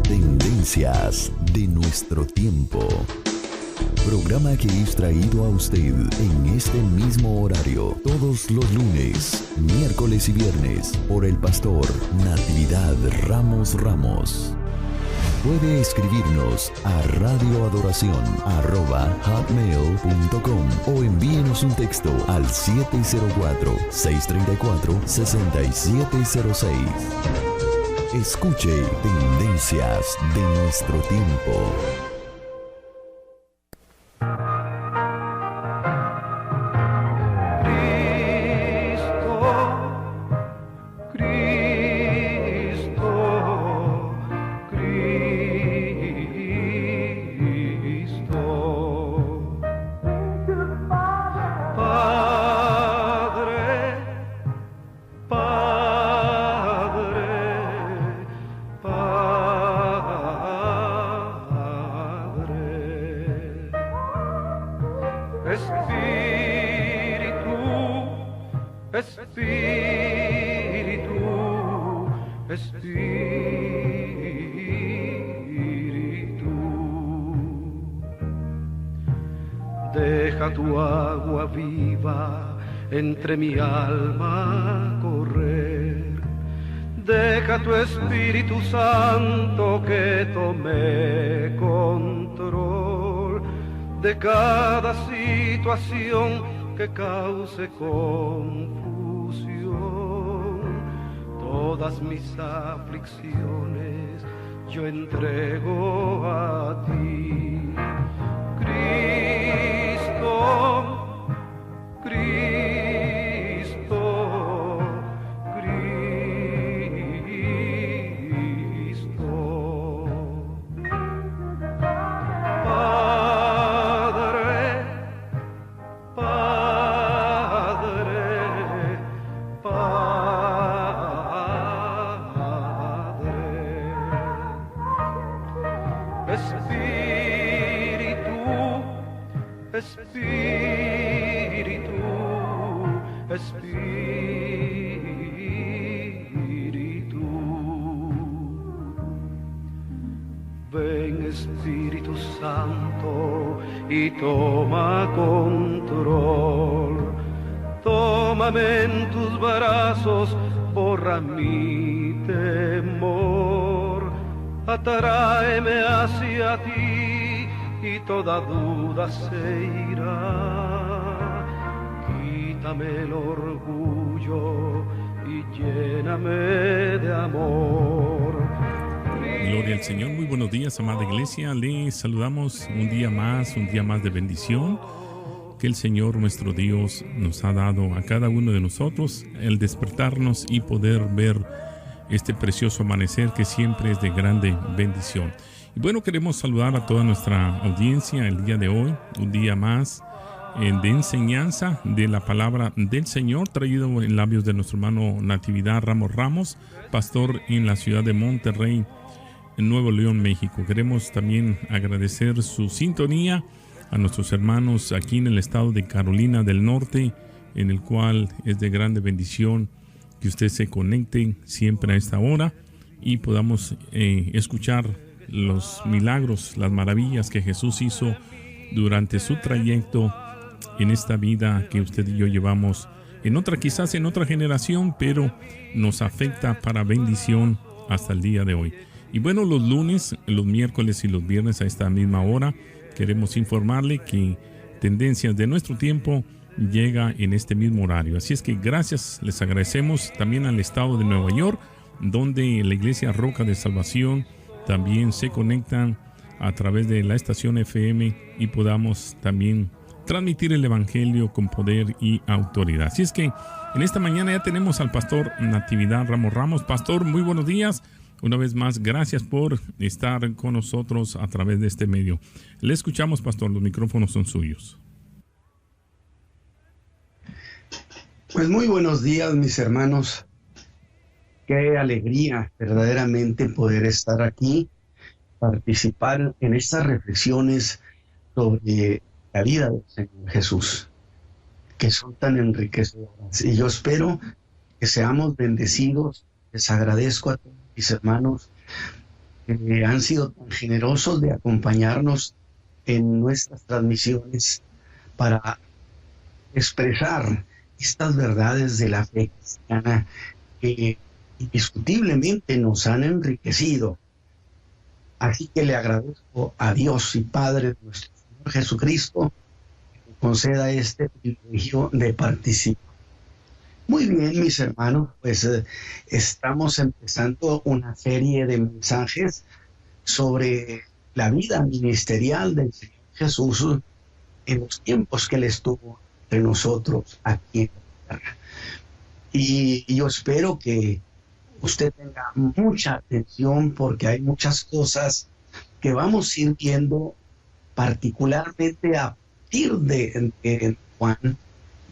Tendencias de nuestro tiempo. Programa que es traído a usted en este mismo horario todos los lunes, miércoles y viernes por el pastor Natividad Ramos Ramos. Puede escribirnos a radioadoración@hotmail.com o envíenos un texto al 704-634-6706. Escuche Tendencias de nuestro tiempo. Deja tu agua viva entre mi alma correr. Deja tu Espíritu Santo que tome control de cada situación que cause confusión. Todas mis aflicciones yo entrego a ti. Cristo, Padre, Espíritu. Ven Espíritu Santo y toma control. Tómame en tus brazos, borra mi temor. Atráeme hacia ti y toda duda se irá. Quítame el orgullo y lléname de amor. Gloria al Señor. Muy buenos días, amada iglesia. Les saludamos un día más de bendición que el Señor nuestro Dios nos ha dado a cada uno de nosotros, el despertarnos y poder ver este precioso amanecer que siempre es de grande bendición. Y bueno, queremos saludar a toda nuestra audiencia el día de hoy, un día más de enseñanza de la palabra del Señor, traído en labios de nuestro hermano Natividad Ramos Ramos, pastor en la ciudad de Monterrey, en Nuevo León, México. Queremos también agradecer su sintonía a nuestros hermanos aquí en el estado de Carolina del Norte, en el cual es de grande bendición que usted se conecte siempre a esta hora y podamos escuchar los milagros, las maravillas que Jesús hizo durante su trayecto en esta vida que usted y yo llevamos quizás en otra generación, pero nos afecta para bendición hasta el día de hoy. Y bueno, los lunes, los miércoles y los viernes a esta misma hora queremos informarle que Tendencias de nuestro tiempo llega en este mismo horario. Así es que gracias, les agradecemos también al estado de Nueva York, donde la Iglesia Roca de Salvación también se conectan a través de la estación FM y podamos también transmitir el Evangelio con poder y autoridad. Así es que en esta mañana ya tenemos al pastor Natividad Ramos Ramos. Pastor, muy buenos días. Una vez más, gracias por estar con nosotros a través de este medio. Le escuchamos, pastor, los micrófonos son suyos. Pues muy buenos días, mis hermanos. Qué alegría verdaderamente poder estar aquí, participar en estas reflexiones sobre la vida del Señor Jesús, que son tan enriquecedoras. Y yo espero que seamos bendecidos. Les agradezco a todos mis hermanos que han sido tan generosos de acompañarnos en nuestras transmisiones para expresar estas verdades de la fe cristiana que indiscutiblemente nos han enriquecido. Así que le agradezco a Dios y Padre de nuestro Señor Jesucristo que me conceda este privilegio de participar. Muy bien, mis hermanos, pues estamos empezando una serie de mensajes sobre la vida ministerial del Señor Jesús en los tiempos que Él estuvo entre nosotros aquí en la tierra. Y yo espero que usted tenga mucha atención porque hay muchas cosas que vamos a ir viendo, particularmente a partir de Juan,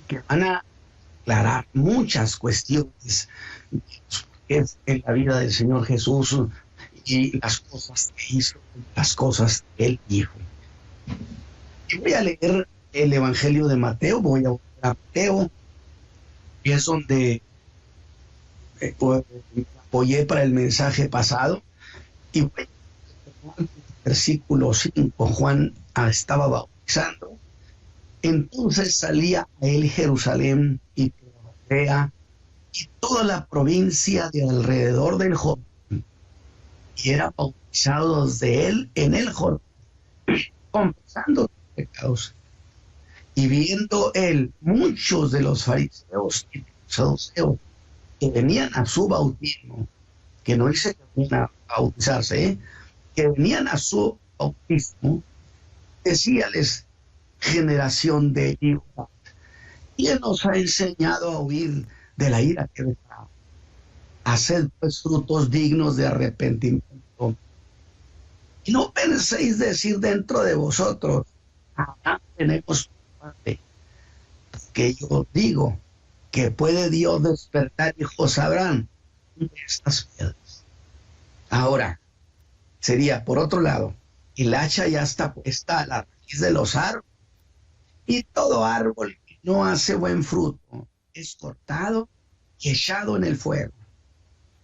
que van a aclarar muchas cuestiones que es en la vida del Señor Jesús y las cosas que hizo, las cosas que Él dijo. Y voy a leer el Evangelio de Mateo, voy a volver a Mateo, que es donde me apoyé para el mensaje pasado, y voy a leer versículo 5. Juan estaba bautizando. Entonces salía a él Jerusalén y Judea y toda la provincia de alrededor del Jordán, y era bautizado de él en el Jordán, confesando sus pecados. Y viendo él muchos de los fariseos y saduceos que venían a su bautismo, que no dice que venían a bautizarse, que venían a su bautismo, decíales: generación de iniquidad, ¿quién nos ha enseñado a huir de la ira que vendrá? Haced pues frutos dignos de arrepentimiento. Y no penséis decir dentro de vosotros: acá tenemos parte. Que yo digo que puede Dios despertar hijos a Abraham de estas piedras. Ahora, sería por otro lado, el hacha ya está puesta a la raíz de los árboles, y todo árbol que no hace buen fruto es cortado y echado en el fuego.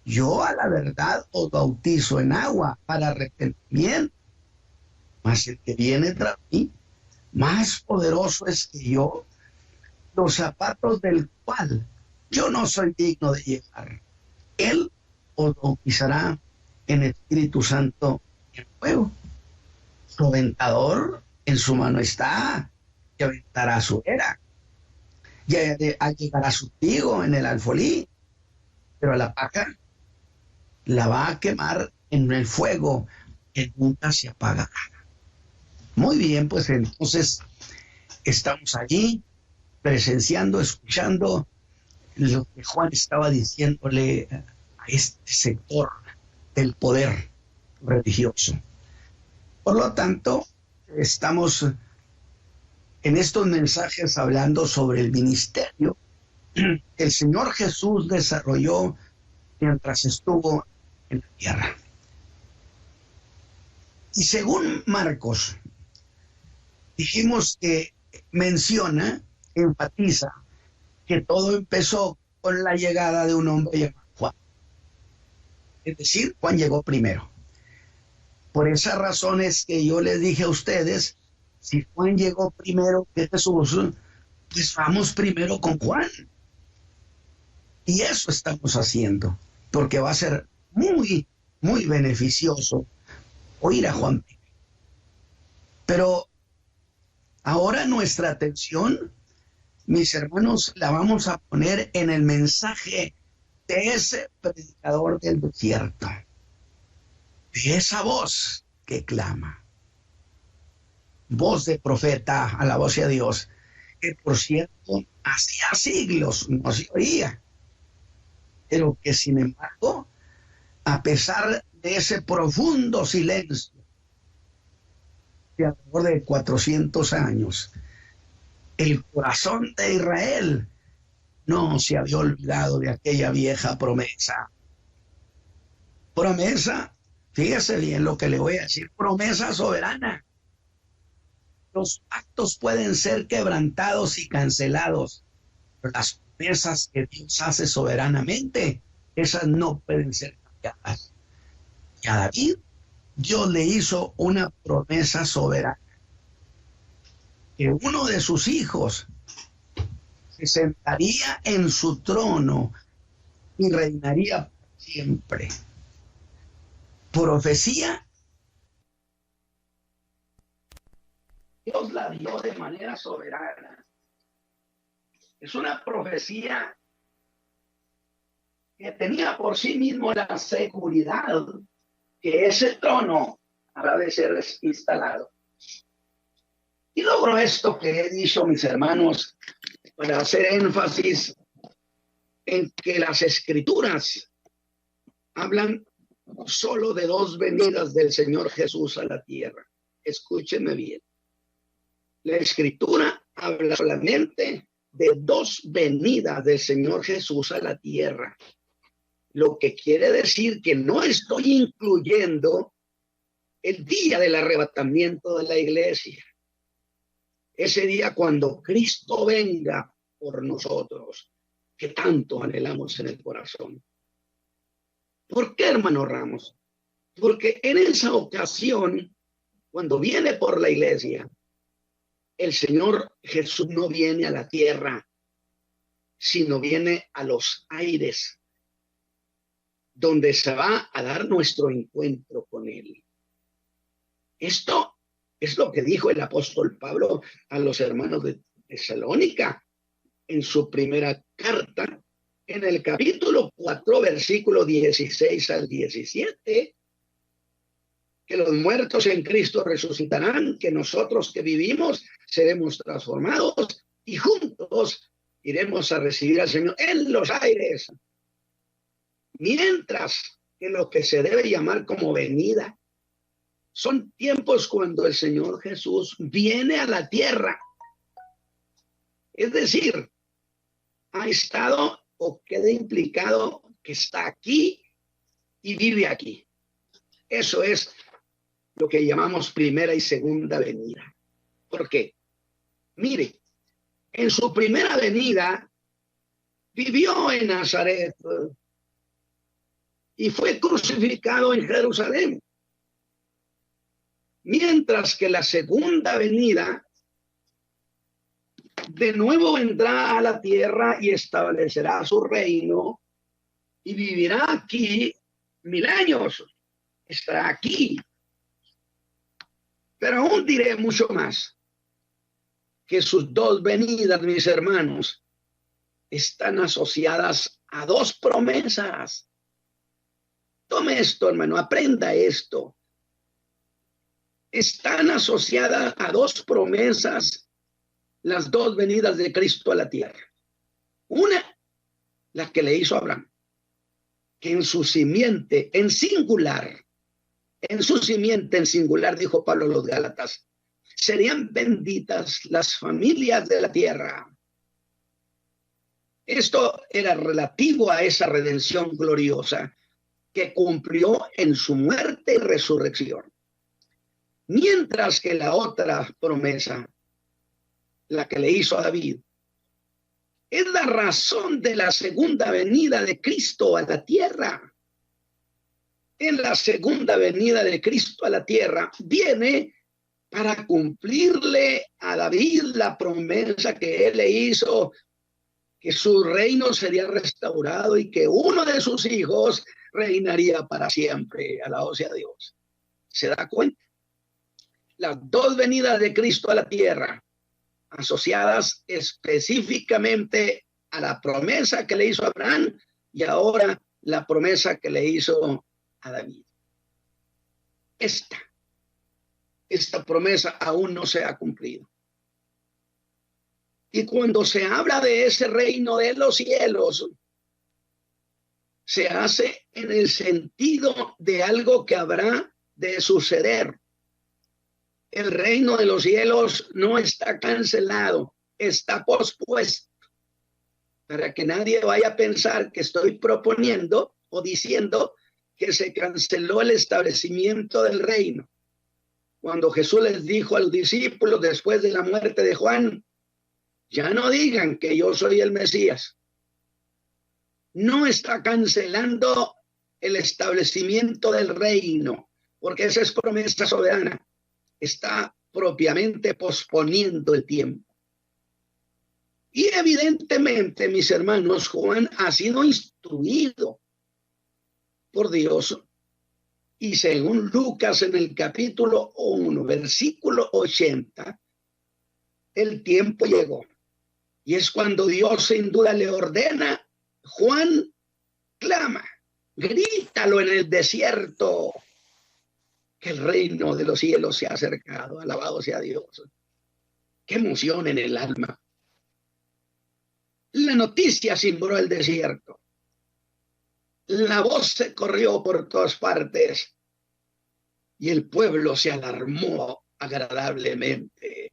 Yo a la verdad os bautizo en agua para arrepentimiento, mas el que viene tras mí, más poderoso es que yo, los zapatos del cual yo no soy digno de llevar. Él os bautizará en Espíritu Santo y en fuego. Su aventador en su mano está, y aventará su era. Ya llegará su trigo en el alfolí, pero la paja la va a quemar en el fuego que nunca se apagará. Muy bien, pues entonces estamos allí presenciando, escuchando lo que Juan estaba diciéndole a este sector del poder religioso. Por lo tanto, estamos en estos mensajes hablando sobre el ministerio que el Señor Jesús desarrolló mientras estuvo en la tierra. Y según Marcos, dijimos que menciona, enfatiza, que todo empezó con la llegada de un hombre llamado Juan. Es decir, Juan llegó primero. Por esa razón es que yo les dije a ustedes, si Juan llegó primero que Jesús, pues vamos primero con Juan. Y eso estamos haciendo, porque va a ser muy, muy beneficioso oír a Juan. Pero ahora nuestra atención, mis hermanos, la vamos a poner en el mensaje de ese predicador del desierto, de esa voz que clama. Voz de profeta, alabado sea Dios, que por cierto hacía siglos no se oía, pero que sin embargo, a pesar de ese profundo silencio de alrededor de 400 años, el corazón de Israel no se había olvidado de aquella vieja promesa. Promesa, fíjese bien lo que le voy a decir, promesa soberana. Los pactos pueden ser quebrantados y cancelados, pero las promesas que Dios hace soberanamente, esas no pueden ser cambiadas. Y a David Dios le hizo una promesa soberana, que uno de sus hijos se sentaría en su trono y reinaría siempre. Profecía, Dios la dio de manera soberana. Es una profecía que tenía por sí mismo la seguridad que ese trono habrá de ser instalado. Y logro esto que he dicho, mis hermanos, para hacer énfasis en que las escrituras hablan solo de dos venidas del Señor Jesús a la tierra. Escúchenme bien. La escritura habla solamente de dos venidas del Señor Jesús a la tierra. Lo que quiere decir que no estoy incluyendo el día del arrebatamiento de la iglesia. Ese día cuando Cristo venga por nosotros, que tanto anhelamos en el corazón. ¿Por qué, hermano Ramos? Porque en esa ocasión, cuando viene por la iglesia, el Señor Jesús no viene a la tierra, sino viene a los aires, donde se va a dar nuestro encuentro con Él. Esto es lo que dijo el apóstol Pablo a los hermanos de Tesalónica en su primera carta, en el capítulo 4, versículo 16 al 17, que los muertos en Cristo resucitarán, que nosotros que vivimos seremos transformados y juntos iremos a recibir al Señor en los aires. Mientras que lo que se debe llamar como venida son tiempos cuando el Señor Jesús viene a la tierra. Es decir, ha estado o queda implicado que está aquí y vive aquí. Eso es lo que llamamos primera y segunda venida. ¿Por qué? Mire, en su primera venida vivió en Nazaret y fue crucificado en Jerusalén. Mientras que la segunda venida de nuevo vendrá a la tierra y establecerá su reino y vivirá aquí 1000 años. Estará aquí. Pero aún diré mucho más, que sus dos venidas, mis hermanos, están asociadas a dos promesas. Tome esto, hermano, aprenda esto. Están asociadas a dos promesas las dos venidas de Cristo a la tierra. Una, la que le hizo a Abraham, que en su simiente, en singular, dijo Pablo a los Gálatas, serían benditas las familias de la tierra. Esto era relativo a esa redención gloriosa que cumplió en su muerte y resurrección. Mientras que la otra promesa, la que le hizo a David, es la razón de la segunda venida de Cristo a la tierra. En la segunda venida de Cristo a la tierra viene para cumplirle a David la promesa que él le hizo, que su reino sería restaurado y que uno de sus hijos reinaría para siempre. Alabado sea Dios. ¿Se da cuenta? Las dos venidas de Cristo a la tierra, asociadas específicamente a la promesa que le hizo a Abraham y ahora la promesa que le hizo a David. Esta promesa aún no se ha cumplido. Y cuando se habla de ese reino de los cielos, se hace en el sentido de algo que habrá de suceder. El reino de los cielos no está cancelado, está pospuesto. Para que nadie vaya a pensar que estoy proponiendo o diciendo que se canceló el establecimiento del reino. Cuando Jesús les dijo a los discípulos después de la muerte de Juan, ya no digan que yo soy el Mesías. No está cancelando el establecimiento del reino. porque esa es promesa soberana. Está propiamente posponiendo el tiempo. Y evidentemente, mis hermanos, Juan ha sido instruido por Dios. Y según Lucas en el capítulo 1, versículo 80, el tiempo llegó. Y es cuando Dios sin duda le ordena, Juan, clama, grítalo en el desierto, que el reino de los cielos se ha acercado. Alabado sea Dios. Qué emoción en el alma. La noticia cimbró el desierto. La voz se corrió por todas partes y el pueblo se alarmó agradablemente.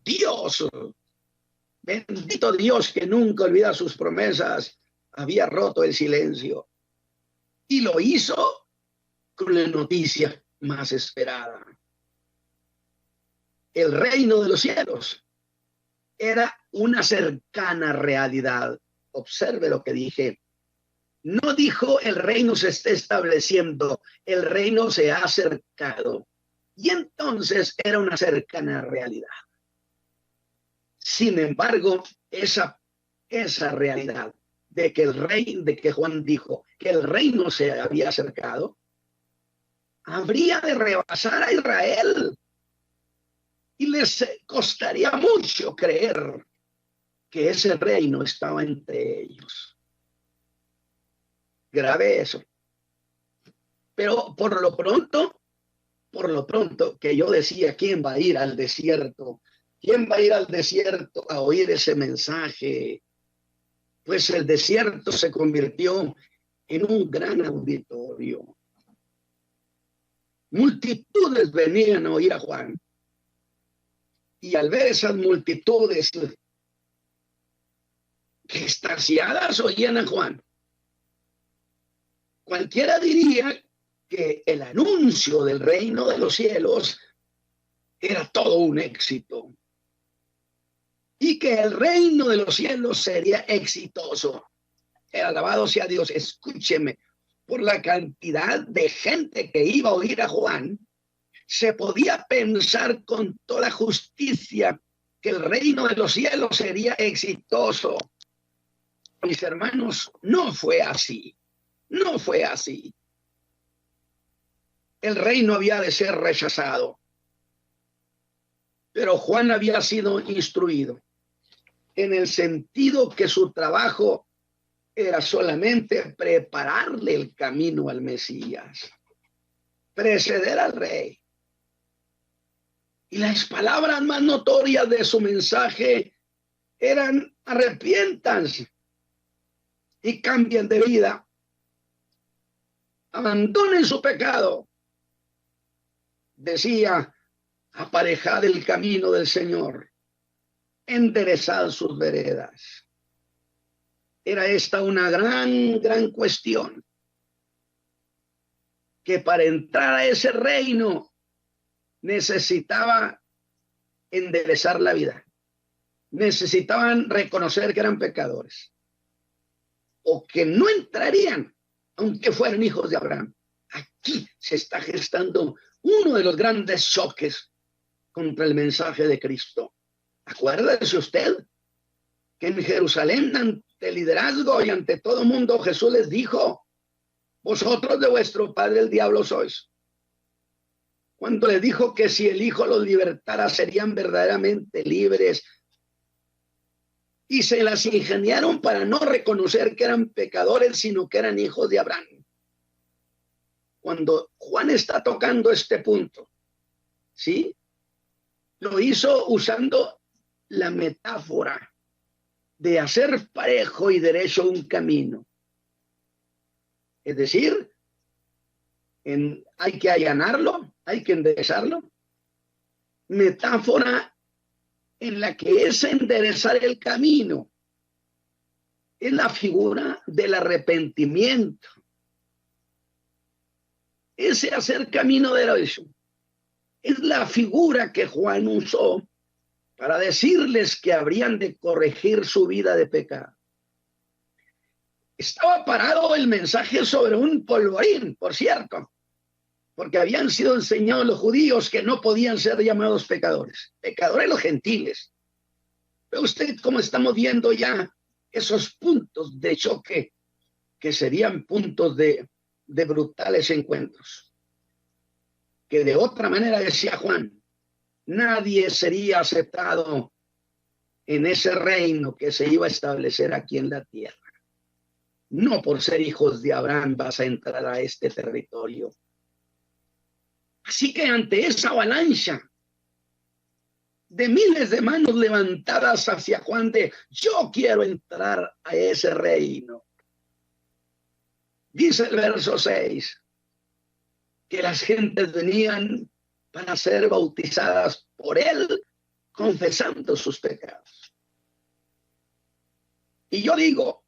Dios, bendito Dios que nunca olvida sus promesas, había roto el silencio y lo hizo con la noticia más esperada. El reino de los cielos era una cercana realidad. Observe lo que dije. No dijo el reino se está estableciendo, el reino se ha acercado. Y entonces era una cercana realidad. Sin embargo, esa realidad de que Juan dijo que el reino se había acercado, habría de rebasar a Israel. Y les costaría mucho creer que ese reino estaba entre ellos. Grave eso. Pero por lo pronto, que yo decía, ¿quién va a ir al desierto? ¿Quién va a ir al desierto a oír ese mensaje? Pues el desierto se convirtió en un gran auditorio. Multitudes venían a oír a Juan. Y al ver esas multitudes que extasiadas oían a Juan, cualquiera diría que el anuncio del reino de los cielos era todo un éxito y que el reino de los cielos sería exitoso. Alabado sea Dios. Escúcheme, por la cantidad de gente que iba a oír a Juan, se podía pensar con toda justicia que el reino de los cielos sería exitoso. Mis hermanos, no fue así. No fue así. El reino había de ser rechazado. Pero Juan había sido instruido en el sentido que su trabajo era solamente prepararle el camino al Mesías, preceder al rey. Y las palabras más notorias de su mensaje eran: arrepiéntanse y cambien de vida. Abandonen su pecado. Decía: aparejad el camino del Señor, enderezad sus veredas. Era esta una gran cuestión, que para entrar a ese reino necesitaba enderezar la vida. Necesitaban reconocer que eran pecadores o que no entrarían aunque fueran hijos de Abraham. Aquí se está gestando uno de los grandes choques contra el mensaje de Cristo. Acuérdese usted que en Jerusalén, ante el liderazgo y ante todo mundo, Jesús les dijo: vosotros de vuestro padre el diablo sois. Cuando les dijo que si el Hijo los libertara serían verdaderamente libres, y se las ingeniaron para no reconocer que eran pecadores, sino que eran hijos de Abraham. Cuando Juan está tocando este punto, ¿sí?, lo hizo usando la metáfora de hacer parejo y derecho un camino. Es decir, hay que allanarlo, hay que enderezarlo. Metáfora en la que es enderezar el camino. Es la figura del arrepentimiento. Ese hacer camino derecho es la figura que Juan usó para decirles que habrían de corregir su vida de pecado. Estaba parado el mensaje sobre un polvorín, por cierto, porque habían sido enseñados los judíos que no podían ser llamados pecadores. Pecadores los gentiles. Pero usted, como estamos viendo ya esos puntos de choque, que serían puntos de brutales encuentros. Que de otra manera, decía Juan, nadie sería aceptado en ese reino que se iba a establecer aquí en la tierra. No por ser hijos de Abraham vas a entrar a este territorio. Así que ante esa avalancha de miles de manos levantadas hacia Juan de yo quiero entrar a ese reino, dice el verso 6, que las gentes venían para ser bautizadas por él, confesando sus pecados. Y yo digo,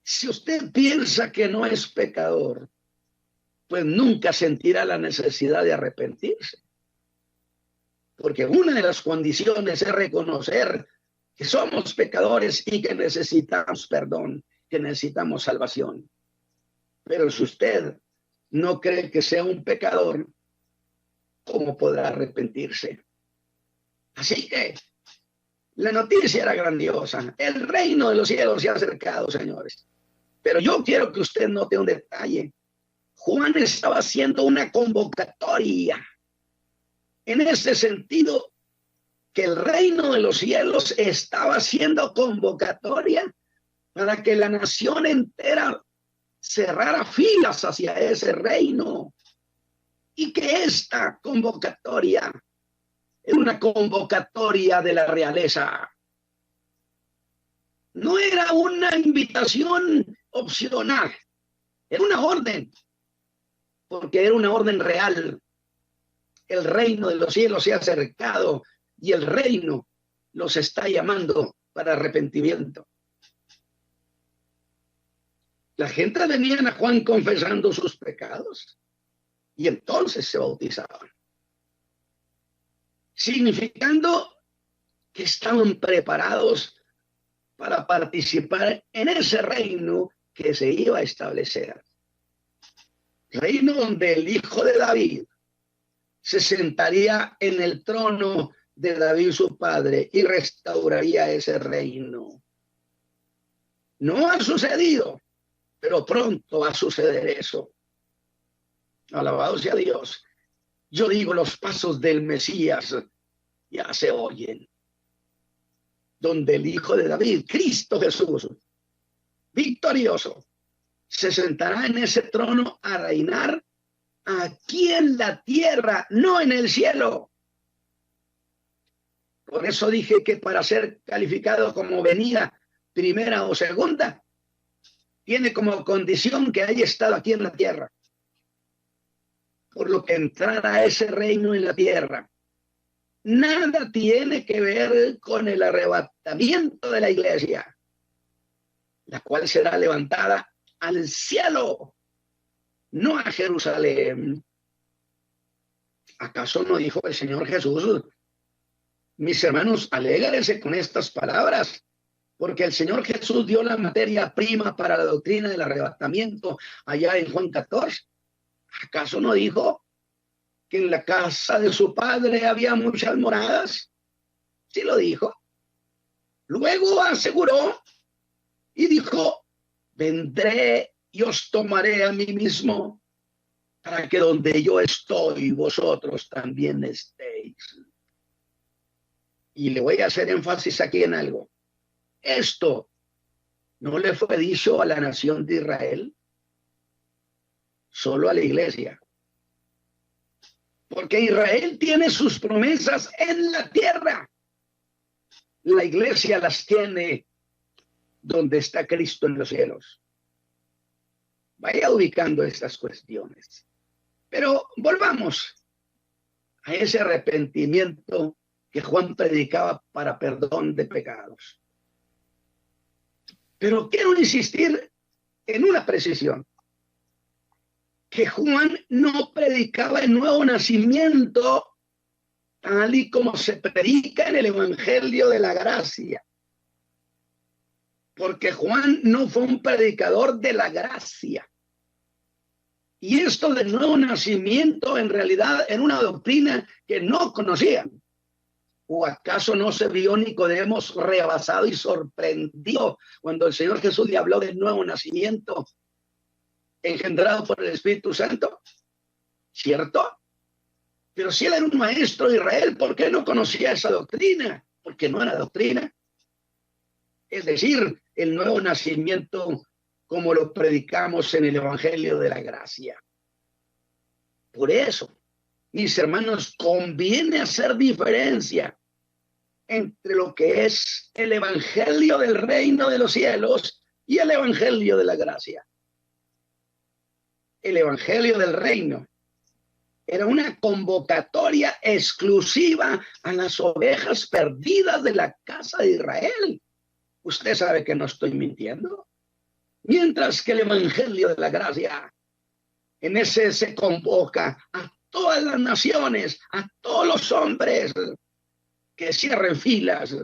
si usted piensa que no es pecador, pues nunca sentirá la necesidad de arrepentirse. Porque una de las condiciones es reconocer que somos pecadores y que necesitamos perdón, que necesitamos salvación. Pero si usted no cree que sea un pecador, ¿cómo podrá arrepentirse? Así que la noticia era grandiosa. El reino de los cielos se ha acercado, señores. Pero yo quiero que usted note un detalle. Juan estaba haciendo una convocatoria. En ese sentido, que el reino de los cielos estaba haciendo convocatoria para que la nación entera cerrara filas hacia ese reino. Y que esta convocatoria es una convocatoria de la realeza. No era una invitación opcional, era una orden, porque era una orden real. El reino de los cielos se ha acercado y el reino los está llamando para arrepentimiento. La gente venían a Juan confesando sus pecados y entonces se bautizaban, significando que estaban preparados para participar en ese reino que se iba a establecer. Reino donde el hijo de David se sentaría en el trono de David su padre y restauraría ese reino. No ha sucedido, pero pronto va a suceder eso. Alabado sea Dios. Yo digo, los pasos del Mesías ya se oyen. Donde el hijo de David, Cristo Jesús, victorioso, se sentará en ese trono a reinar aquí en la tierra, no en el cielo. Por eso dije que para ser calificado como venida primera o segunda, tiene como condición que haya estado aquí en la tierra. Por lo que entrar a ese reino en la tierra nada tiene que ver con el arrebatamiento de la iglesia, la cual será levantada al cielo, no a Jerusalén. ¿Acaso no dijo el Señor Jesús? Mis hermanos, alégrense con estas palabras, porque el Señor Jesús dio la materia prima para la doctrina del arrebatamiento allá en Juan 14. ¿Acaso no dijo que en la casa de su padre había muchas moradas? Sí lo dijo. Luego aseguró y dijo, vendré y os tomaré a mí mismo, para que donde yo estoy, vosotros también estéis. Y le voy a hacer énfasis aquí en algo. Esto no le fue dicho a la nación de Israel, solo a la iglesia. Porque Israel tiene sus promesas en la tierra. La iglesia las tiene donde está Cristo en los cielos. Vaya ubicando estas cuestiones. Pero volvamos a ese arrepentimiento que Juan predicaba para perdón de pecados. Pero quiero insistir en una precisión. Que Juan no predicaba el nuevo nacimiento tal y como se predica en el Evangelio de la Gracia. Porque Juan no fue un predicador de la gracia. Y esto del nuevo nacimiento en realidad era una doctrina que no conocían. ¿O acaso no se vio Nicodemo rebasado y sorprendido cuando el Señor Jesús le habló del nuevo nacimiento engendrado por el Espíritu Santo? ¿Cierto? Pero si él era un maestro de Israel, ¿por qué no conocía esa doctrina? Porque no era doctrina. Es decir, el nuevo nacimiento como lo predicamos en el Evangelio de la Gracia. Por eso, mis hermanos, conviene hacer diferencia entre lo que es el Evangelio del reino de los cielos y el Evangelio de la gracia. El Evangelio del reino era una convocatoria exclusiva a las ovejas perdidas de la casa de Israel. Usted sabe que no estoy mintiendo. Mientras que el Evangelio de la gracia, en ese se convoca a todas las naciones, a todos los hombres que cierren filas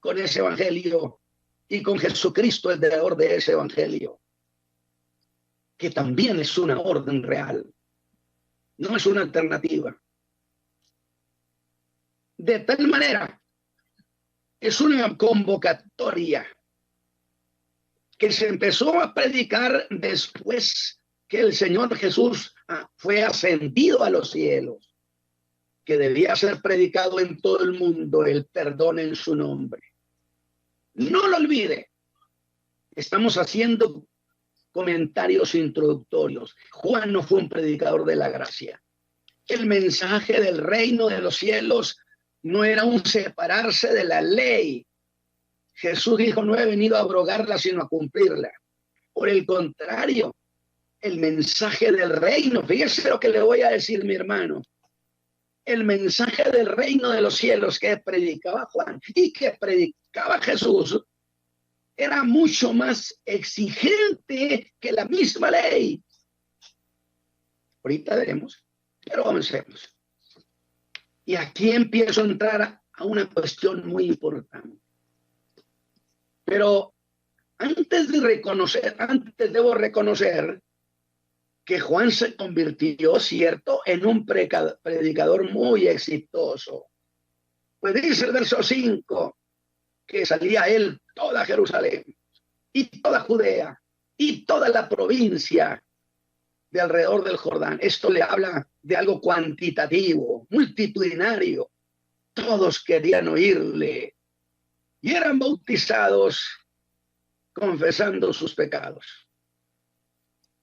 con ese Evangelio y con Jesucristo, el dador de ese Evangelio, que también es una orden real, no es una alternativa. De tal manera, es una convocatoria que se empezó a predicar después que el Señor Jesús fue ascendido a los cielos, que debía ser predicado en todo el mundo el perdón en su nombre. No lo olvide, estamos haciendo comentarios introductorios. Juan no fue un predicador de la gracia. El mensaje del reino de los cielos no era un separarse de la ley. Jesús dijo, no he venido a abrogarla, sino a cumplirla. Por el contrario, el mensaje del reino, fíjese lo que le voy a decir, mi hermano. El mensaje del reino de los cielos que predicaba Juan y que predicaba Jesús era mucho más exigente que la misma ley. Ahorita veremos, pero avancemos. Y aquí empiezo a entrar a una cuestión muy importante. Pero antes debo reconocer que Juan se convirtió, cierto, en un predicador muy exitoso. Pues dice el verso 5, que salía él toda Jerusalén y toda Judea y toda la provincia de alrededor del Jordán. Esto le habla de algo cuantitativo, multitudinario. Todos querían oírle y eran bautizados confesando sus pecados.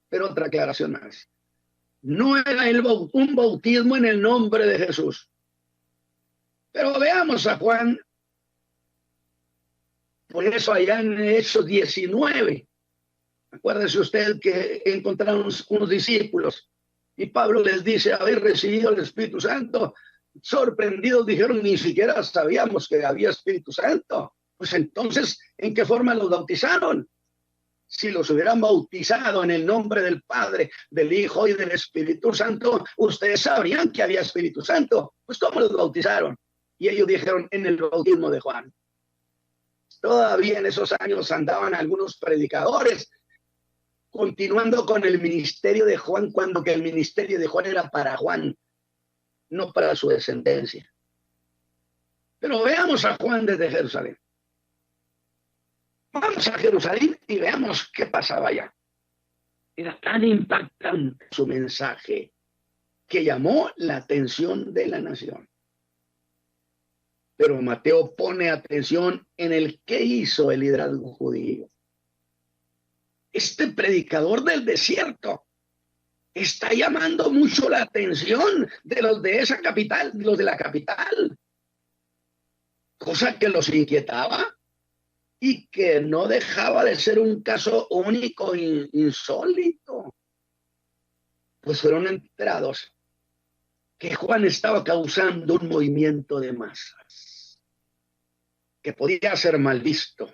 Pero otra aclaración más. No era un bautismo en el nombre de Jesús. Pero veamos a Juan. Por eso allá en Hechos 19, acuérdese usted que encontraron unos discípulos y Pablo les dice, habéis recibido el Espíritu Santo. Sorprendidos dijeron, ni siquiera sabíamos que había Espíritu Santo. Pues entonces, ¿en qué forma los bautizaron? Si los hubieran bautizado en el nombre del Padre, del Hijo y del Espíritu Santo, ustedes sabrían que había Espíritu Santo. Pues ¿cómo los bautizaron? Y ellos dijeron, en el bautismo de Juan. Todavía en esos años andaban algunos predicadores continuando con el ministerio de Juan, cuando que el ministerio de Juan era para Juan, no para su descendencia. Pero veamos a Juan desde Jerusalén. Vamos a Jerusalén y veamos qué pasaba allá. Era tan impactante su mensaje que llamó la atención de la nación. Pero Mateo pone atención en el qué hizo el liderazgo judío. Este predicador del desierto está llamando mucho la atención de los de esa capital, de los de la capital. Cosa que los inquietaba y que no dejaba de ser un caso único e insólito. Pues fueron enterados que Juan estaba causando un movimiento de masas que podía ser mal visto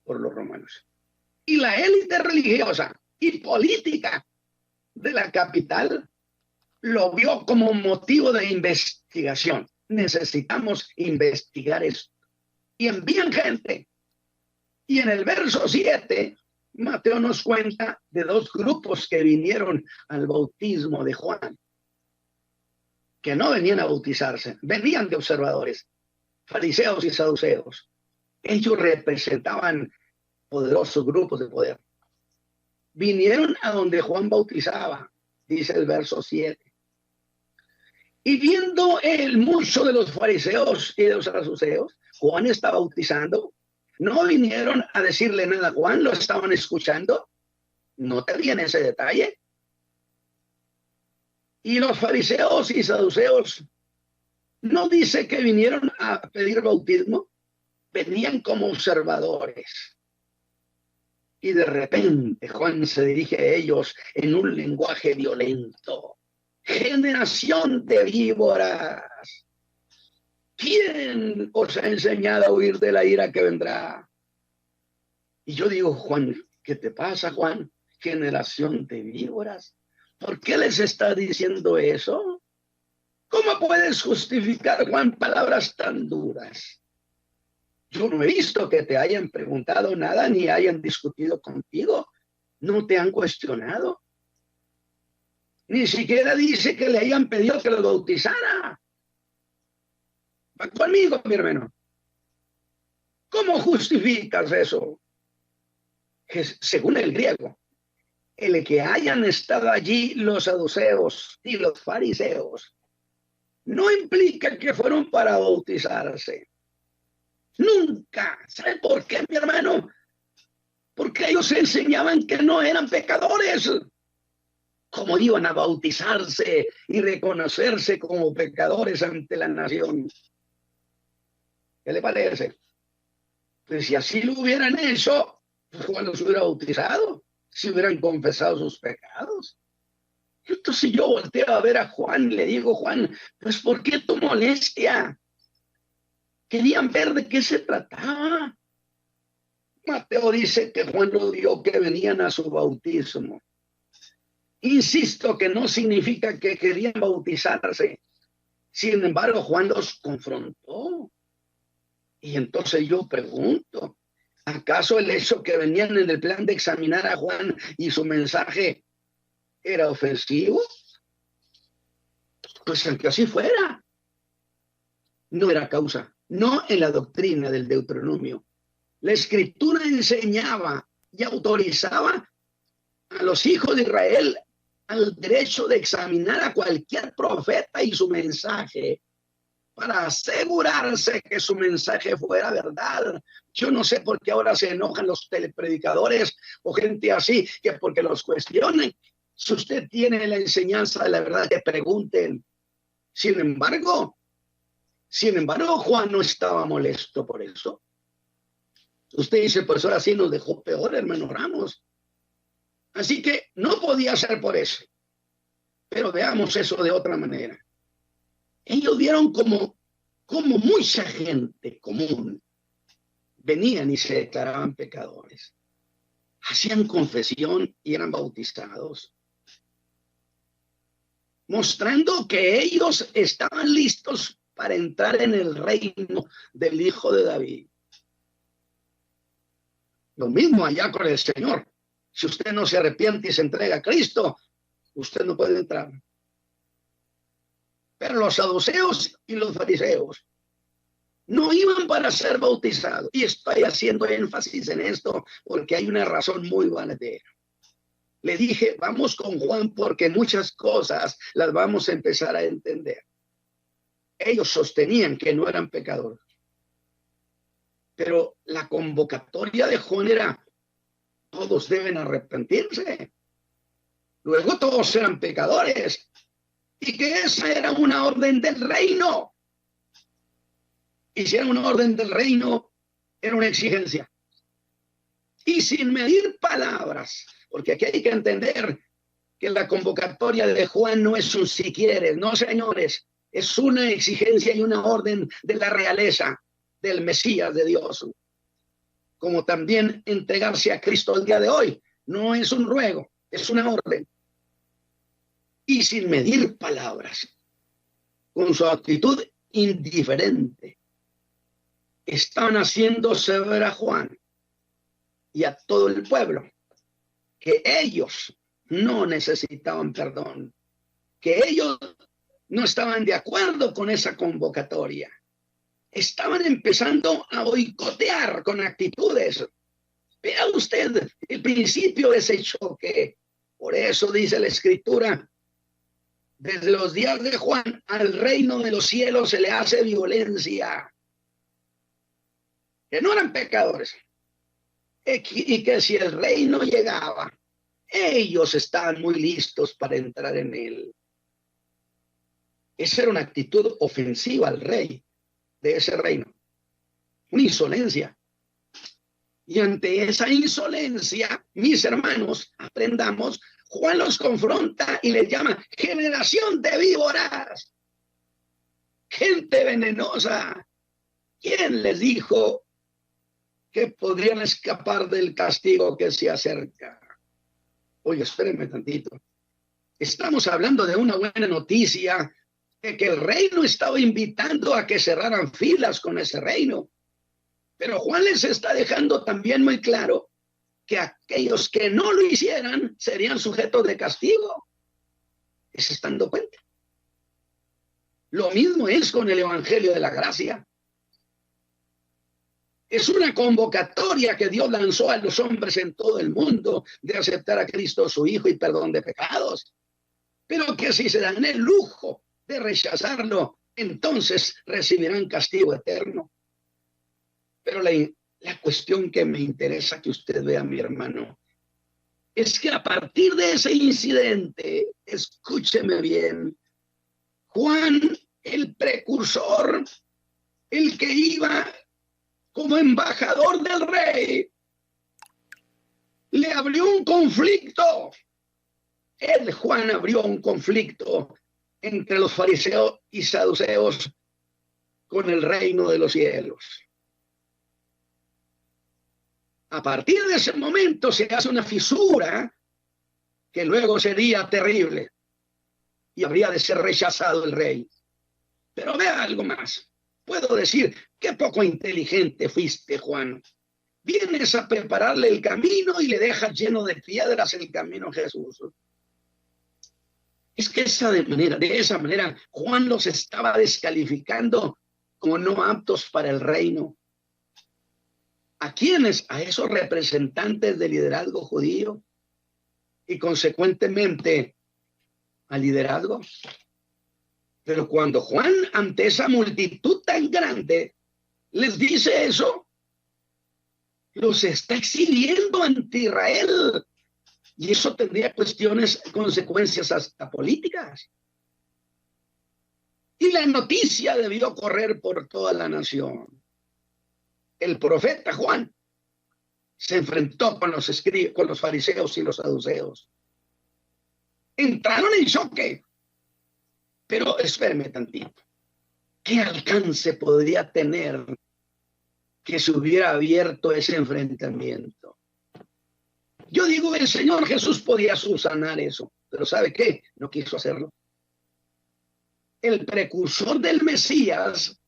por los romanos. Y la élite religiosa y política de la capital lo vio como motivo de investigación. Necesitamos investigar esto. Y envían gente. Y en el verso 7 Mateo nos cuenta de dos grupos que vinieron al bautismo de Juan, que no venían a bautizarse, venían de observadores, fariseos y saduceos. Ellos representaban poderosos grupos de poder. Vinieron a donde Juan bautizaba, dice el verso 7. Y viendo el mucho de los fariseos y de los saduceos, Juan está bautizando. No vinieron a decirle nada a Juan, lo estaban escuchando. No te viene ese detalle. Y los fariseos y saduceos no dice que vinieron a pedir bautismo, venían como observadores. Y de repente Juan se dirige a ellos en un lenguaje violento. Generación de víboras. ¿Quién os ha enseñado a huir de la ira que vendrá? Y yo digo, Juan, ¿qué te pasa, Juan? Generación de víboras. ¿Por qué les está diciendo eso? ¿Cómo puedes justificar, Juan, palabras tan duras? Yo no he visto que te hayan preguntado nada ni hayan discutido contigo. No te han cuestionado. Ni siquiera dice que le hayan pedido que lo bautizara. Va conmigo, mi hermano. ¿Cómo justificas eso? Que según el griego, el que hayan estado allí los saduceos y los fariseos no implica que fueron para bautizarse. Nunca. ¿Sabe por qué, mi hermano? Porque ellos enseñaban que no eran pecadores. ¿Cómo iban a bautizarse y reconocerse como pecadores ante la nación? ¿Qué le parece? Pues si así lo hubieran hecho, pues Juan los hubiera bautizado, si hubieran confesado sus pecados. Entonces yo volteo a ver a Juan y le digo, Juan, pues ¿por qué tu molestia? Querían ver de qué se trataba. Mateo dice que Juan lo dio que venían a su bautismo. Insisto que no significa que querían bautizarse. Sin embargo, Juan los confrontó. Y entonces yo pregunto, ¿acaso el hecho que venían en el plan de examinar a Juan y su mensaje era ofensivo? Pues aunque así fuera, no era causa, no en la doctrina del Deuteronomio. La Escritura enseñaba y autorizaba a los hijos de Israel al derecho de examinar a cualquier profeta y su mensaje para asegurarse que su mensaje fuera verdad. Yo no sé por qué ahora se enojan los telepredicadores o gente así, que porque los cuestionen. Si usted tiene la enseñanza de la verdad, que pregunten. Sin embargo, Juan no estaba molesto por eso. Usted dice, pues ahora sí nos dejó peor, hermano Ramos. Así que no podía ser por eso. Pero veamos eso de otra manera. Ellos vieron como mucha gente común venían y se declaraban pecadores. Hacían confesión y eran bautizados, mostrando que ellos estaban listos para entrar en el reino del Hijo de David. Lo mismo allá con el Señor. Si usted no se arrepiente y se entrega a Cristo, usted no puede entrar. Pero los saduceos y los fariseos no iban para ser bautizados. Y estoy haciendo énfasis en esto porque hay una razón muy valedera. Le dije, vamos con Juan porque muchas cosas las vamos a empezar a entender. Ellos sostenían que no eran pecadores. Pero la convocatoria de Juan era, todos deben arrepentirse. Luego todos eran pecadores. Y que esa era una orden del reino. Y si era una orden del reino, era una exigencia. Y sin medir palabras, porque aquí hay que entender que la convocatoria de Juan no es un si quieres, no señores, es una exigencia y una orden de la realeza, del Mesías de Dios. Como también entregarse a Cristo el día de hoy, no es un ruego, es una orden. Y sin medir palabras, con su actitud indiferente, estaban haciéndose ver a Juan y a todo el pueblo que ellos no necesitaban perdón, que ellos no estaban de acuerdo con esa convocatoria. Estaban empezando a boicotear con actitudes. Vea usted el principio de ese choque. Por eso dice la Escritura, desde los días de Juan al reino de los cielos se le hace violencia. Que no eran pecadores. Y que si el reino llegaba, ellos estaban muy listos para entrar en él. Esa era una actitud ofensiva al rey de ese reino. Una insolencia. Y ante esa insolencia, mis hermanos, aprendamos, Juan los confronta y les llama generación de víboras, gente venenosa. ¿Quién les dijo que podrían escapar del castigo que se acerca? Oye, espérenme tantito. Estamos hablando de una buena noticia, de que el reino estaba invitando a que cerraran filas con ese reino. Pero Juan les está dejando también muy claro que aquellos que no lo hicieran serían sujetos de castigo. ¿Se están dando cuenta? Lo mismo es con el Evangelio de la Gracia. Es una convocatoria que Dios lanzó a los hombres en todo el mundo de aceptar a Cristo su Hijo y perdón de pecados. Pero que si se dan el lujo de rechazarlo, entonces recibirán castigo eterno. Pero la cuestión que me interesa que usted vea, mi hermano, es que a partir de ese incidente, escúcheme bien, Juan, el precursor, el que iba como embajador del rey, le abrió un conflicto. Juan abrió un conflicto entre los fariseos y saduceos con el reino de los cielos. A partir de ese momento se hace una fisura que luego sería terrible y habría de ser rechazado el rey. Pero vea algo más. Puedo decir, qué poco inteligente fuiste, Juan. Vienes a prepararle el camino y le dejas lleno de piedras el camino a Jesús. Es que de esa manera, Juan los estaba descalificando como no aptos para el reino. ¿A quiénes? A esos representantes del liderazgo judío y consecuentemente al liderazgo. Pero cuando Juan, ante esa multitud tan grande, les dice eso, los está exhibiendo ante Israel. Y eso tendría consecuencias hasta políticas. Y la noticia debió correr por toda la nación. El profeta Juan se enfrentó con los fariseos y los saduceos. Entraron en choque. Pero espérame tantito. ¿Qué alcance podría tener que se hubiera abierto ese enfrentamiento? Yo digo, el Señor Jesús podía subsanar eso, pero ¿sabe qué? No quiso hacerlo. El precursor del Mesías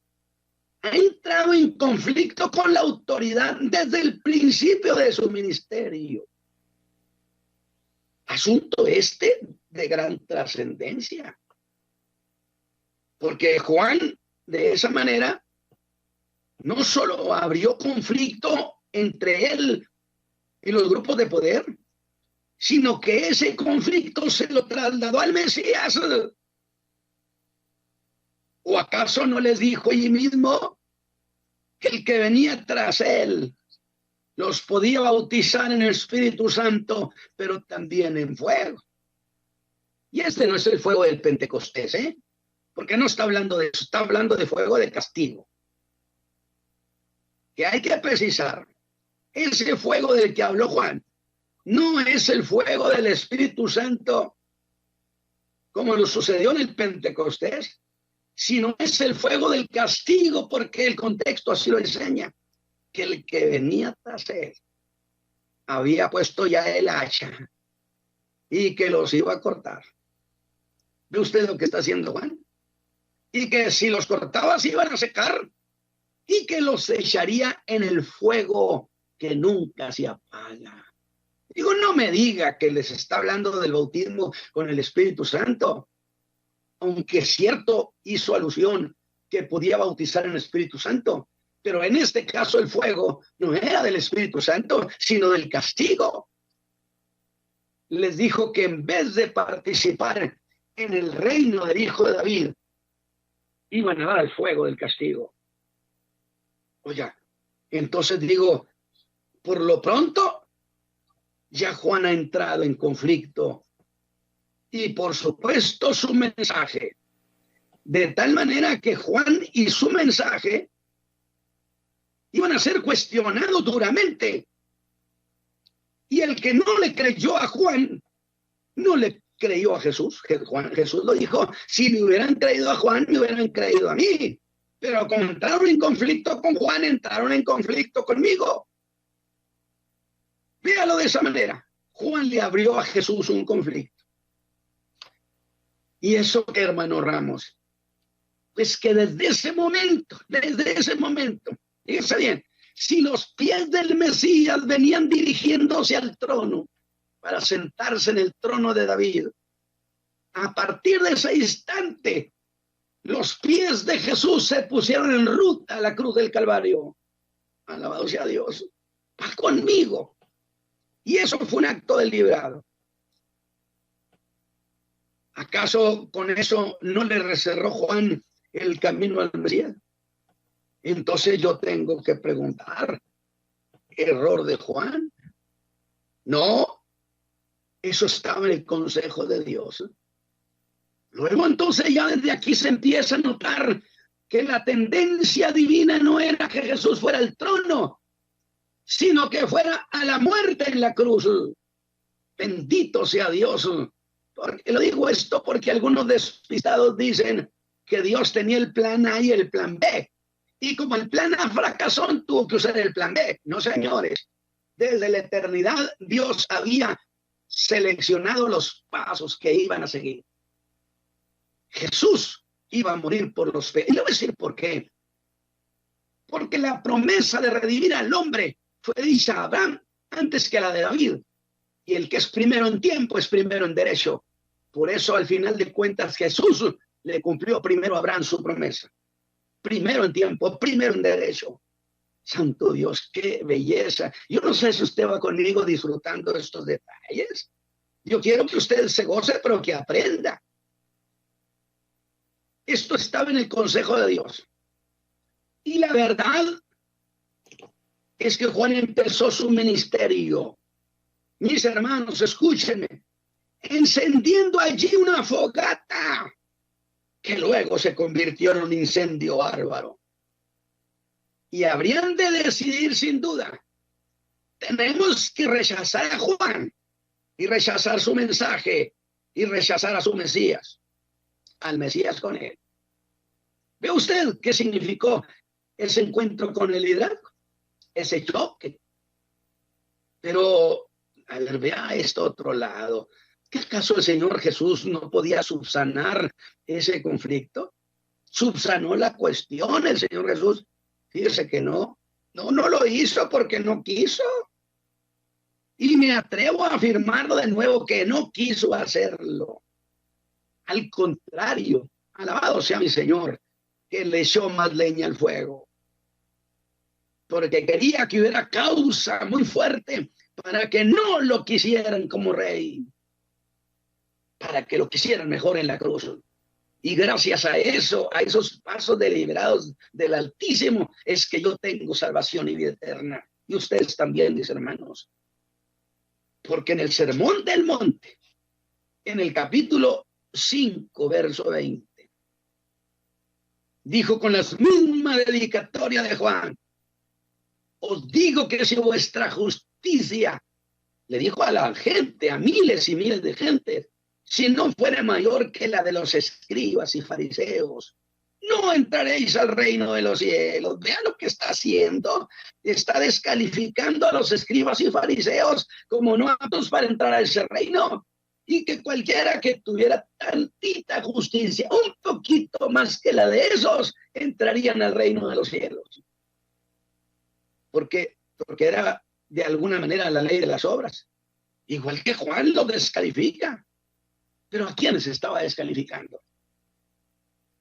ha entrado en conflicto con la autoridad desde el principio de su ministerio. Asunto de gran trascendencia. Porque Juan, de esa manera, no solo abrió conflicto entre él y los grupos de poder, sino que ese conflicto se lo trasladó al Mesías. ¿O acaso no les dijo allí mismo que el que venía tras él los podía bautizar en el Espíritu Santo, pero también en fuego? Y este no es el fuego del Pentecostés, porque no está hablando de eso, está hablando de fuego de castigo. Que hay que precisar, ese fuego del que habló Juan no es el fuego del Espíritu Santo como lo sucedió en el Pentecostés, sino es el fuego del castigo, porque el contexto así lo enseña, que el que venía tras él había puesto ya el hacha y que los iba a cortar. ¿Ve usted lo que está haciendo Juan? Y que si los cortaba se iban a secar y que los echaría en el fuego que nunca se apaga. Digo, no me diga que les está hablando del bautismo con el Espíritu Santo, aunque es cierto, hizo alusión que podía bautizar en el Espíritu Santo, pero en este caso el fuego no era del Espíritu Santo, sino del castigo. Les dijo que en vez de participar en el reino del Hijo de David, iban a dar el fuego del castigo. Oiga, entonces digo, por lo pronto, ya Juan ha entrado en conflicto y por supuesto su mensaje, de tal manera que Juan y su mensaje iban a ser cuestionados duramente. Y el que no le creyó a Juan, no le creyó a Jesús. Jesús lo dijo, si me hubieran creído a Juan, me hubieran creído a mí. Pero como entraron en conflicto con Juan, entraron en conflicto conmigo. Véalo de esa manera. Juan le abrió a Jesús un conflicto. ¿Y eso qué, hermano Ramos? Pues que desde ese momento, fíjense bien, si los pies del Mesías venían dirigiéndose al trono para sentarse en el trono de David, a partir de ese instante, los pies de Jesús se pusieron en ruta a la cruz del Calvario. Alabado sea Dios. Va conmigo. Y eso fue un acto deliberado. ¿Acaso con eso no le reservó Juan el camino al Mesías? Entonces yo tengo que preguntar, ¿error de Juan? No, eso estaba en el consejo de Dios. Luego entonces ya desde aquí se empieza a notar que la tendencia divina no era que Jesús fuera al trono, sino que fuera a la muerte en la cruz. Bendito sea Dios. Porque lo digo esto porque algunos despistados dicen que Dios tenía el plan A y el plan B. Y como el plan A fracasó, tuvo que usar el plan B. No, señores. Desde la eternidad Dios había seleccionado los pasos que iban a seguir. Jesús iba a morir por los pecados. Y le voy a decir por qué. Porque la promesa de redimir al hombre fue dicha a Abraham antes que la de David. Y el que es primero en tiempo es primero en derecho. Por eso, al final de cuentas, Jesús le cumplió primero a Abraham su promesa. Primero en tiempo, primero en derecho. Santo Dios, qué belleza. Yo no sé si usted va conmigo disfrutando estos detalles. Yo quiero que usted se goce, pero que aprenda. Esto estaba en el consejo de Dios. Y la verdad es que Juan empezó su ministerio. Mis hermanos, escúchenme, encendiendo allí una fogata que luego se convirtió en un incendio bárbaro. Y habrían de decidir sin duda, tenemos que rechazar a Juan y rechazar su mensaje y rechazar a su Mesías, al Mesías con él. ¿Ve usted qué significó ese encuentro con el liderazgo? Ese choque. Pero, a ver, vea esto otro lado. ¿Qué acaso el Señor Jesús no podía subsanar ese conflicto? Subsanó la cuestión el Señor Jesús. Fíjese que no lo hizo porque no quiso. Y me atrevo a afirmarlo de nuevo que no quiso hacerlo. Al contrario, alabado sea mi Señor, que le echó más leña al fuego. Porque quería que hubiera causa muy fuerte para que no lo quisieran como rey. Para que lo quisieran mejor en la cruz. Y gracias a eso, a esos pasos deliberados del Altísimo, es que yo tengo salvación y vida eterna. Y ustedes también, mis hermanos. Porque en el Sermón del Monte, en el capítulo 5, verso 20, dijo con la misma dedicatoria de Juan, os digo que si vuestra justicia, le dijo a la gente, a miles y miles de gente, si no fuera mayor que la de los escribas y fariseos, no entraréis al reino de los cielos. Vean lo que está haciendo. Está descalificando a los escribas y fariseos como no aptos para entrar a ese reino. Y que cualquiera que tuviera tantita justicia, un poquito más que la de esos, entrarían al reino de los cielos. Porque era de alguna manera la ley de las obras. igual que Juan lo descalifica. Pero ¿a quiénes estaba descalificando?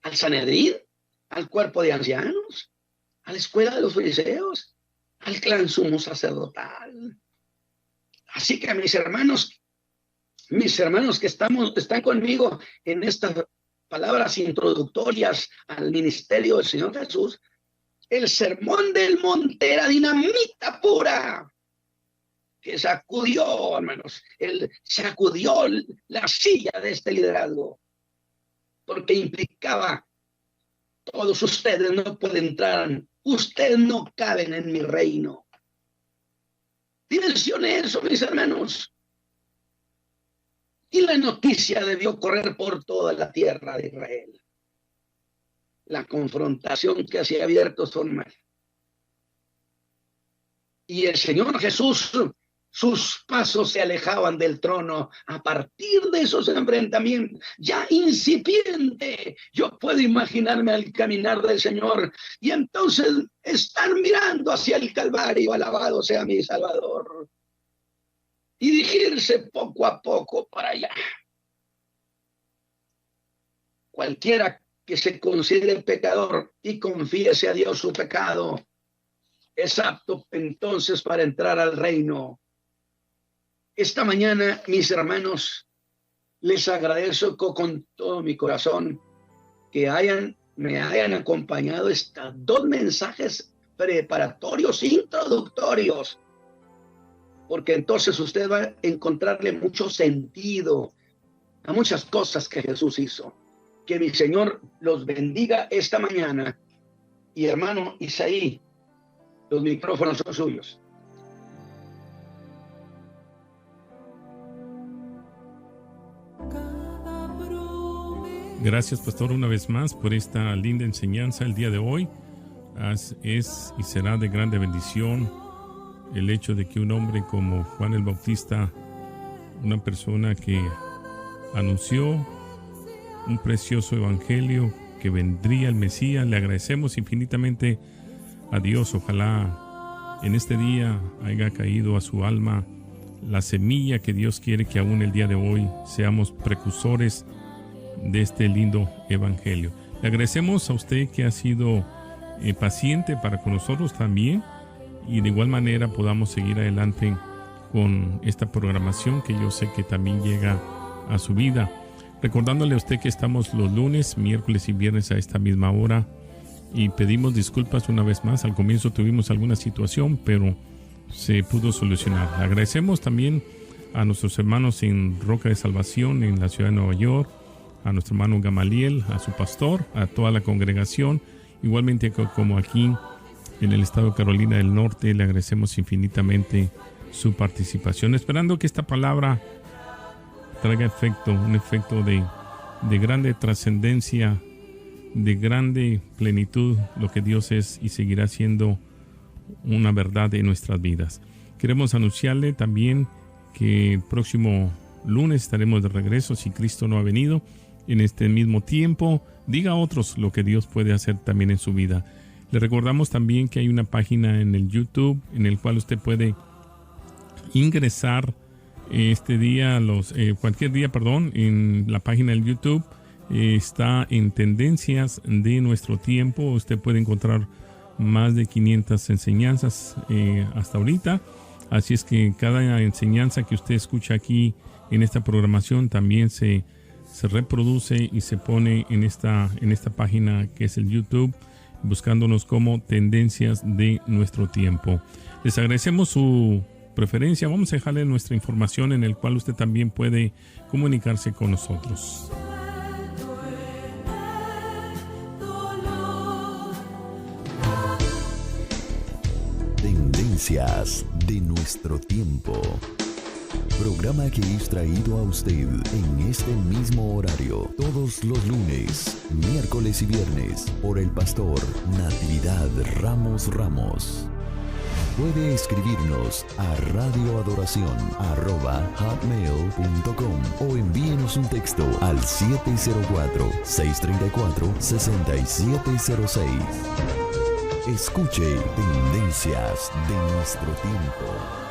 ¿Al Sanedrín? ¿Al cuerpo de ancianos? ¿A la escuela de los fariseos? ¿Al clan sumo sacerdotal? Así que mis hermanos que están conmigo en estas palabras introductorias al ministerio del Señor Jesús, el sermón del monte era dinamita pura, que sacudió, hermanos, sacudió la silla de este liderazgo, porque implicaba: todos ustedes no pueden entrar, ustedes no caben en mi reino. Dimensione eso, mis hermanos. Y la noticia debió correr por toda la tierra de Israel. La confrontación que hacía abierto son mal. Y el Señor Jesús, sus pasos se alejaban del trono a partir de esos enfrentamientos, ya incipiente. Yo puedo imaginarme al caminar del Señor y entonces están mirando hacia el Calvario: alabado sea mi Salvador, y dirigirse poco a poco para allá. Cualquiera que se considere pecador y confiese a Dios su pecado es apto entonces para entrar al reino. Esta mañana, mis hermanos, les agradezco con todo mi corazón que me hayan acompañado estos 2 mensajes preparatorios, introductorios, porque entonces usted va a encontrarle mucho sentido a muchas cosas que Jesús hizo. Que mi Señor los bendiga esta mañana. Y hermano Isaí, los micrófonos son suyos. Gracias, pastor, una vez más por esta linda enseñanza el día de hoy. Es y será de grande bendición el hecho de que un hombre como Juan el Bautista, una persona que anunció un precioso evangelio, que vendría el Mesías, le agradecemos infinitamente a Dios. Ojalá en este día haya caído a su alma la semilla que Dios quiere que aún el día de hoy seamos precursores de este lindo evangelio. Le agradecemos a usted que ha sido paciente para con nosotros también, y de igual manera podamos seguir adelante con esta programación que yo sé que también llega a su vida. Recordándole a usted que estamos los lunes, miércoles y viernes a esta misma hora, y pedimos disculpas una vez más. Al comienzo tuvimos alguna situación, pero se pudo solucionar. Le agradecemos también a nuestros hermanos en Roca de Salvación en la ciudad de Nueva York, a nuestro hermano Gamaliel, a su pastor, a toda la congregación, igualmente como aquí en el estado de Carolina del Norte. Le agradecemos infinitamente su participación, esperando que esta palabra traiga efecto, un efecto de grande trascendencia, de grande plenitud, lo que Dios es y seguirá siendo una verdad en nuestras vidas. Queremos anunciarle también que el próximo lunes estaremos de regreso, si Cristo no ha venido. En este mismo tiempo, diga a otros lo que Dios puede hacer también en su vida. Le recordamos también que hay una página en el YouTube en el cual usted puede ingresar este día, cualquier día, en la página del YouTube. Está en Tendencias de Nuestro Tiempo. Usted puede encontrar más de 500 enseñanzas hasta ahorita. Así es que cada enseñanza que usted escucha aquí en esta programación también se reproduce y se pone en esta página que es el YouTube, buscándonos como Tendencias de Nuestro Tiempo. Les agradecemos su preferencia. Vamos a dejarle nuestra información en el cual usted también puede comunicarse con nosotros. Tendencias de Nuestro Tiempo. Programa que es traído a usted en este mismo horario todos los lunes, miércoles y viernes por el pastor Natividad Ramos. Puede escribirnos a radioadoración@hotmail.com o envíenos un texto al 704-634-6706. Escuche Tendencias de Nuestro Tiempo.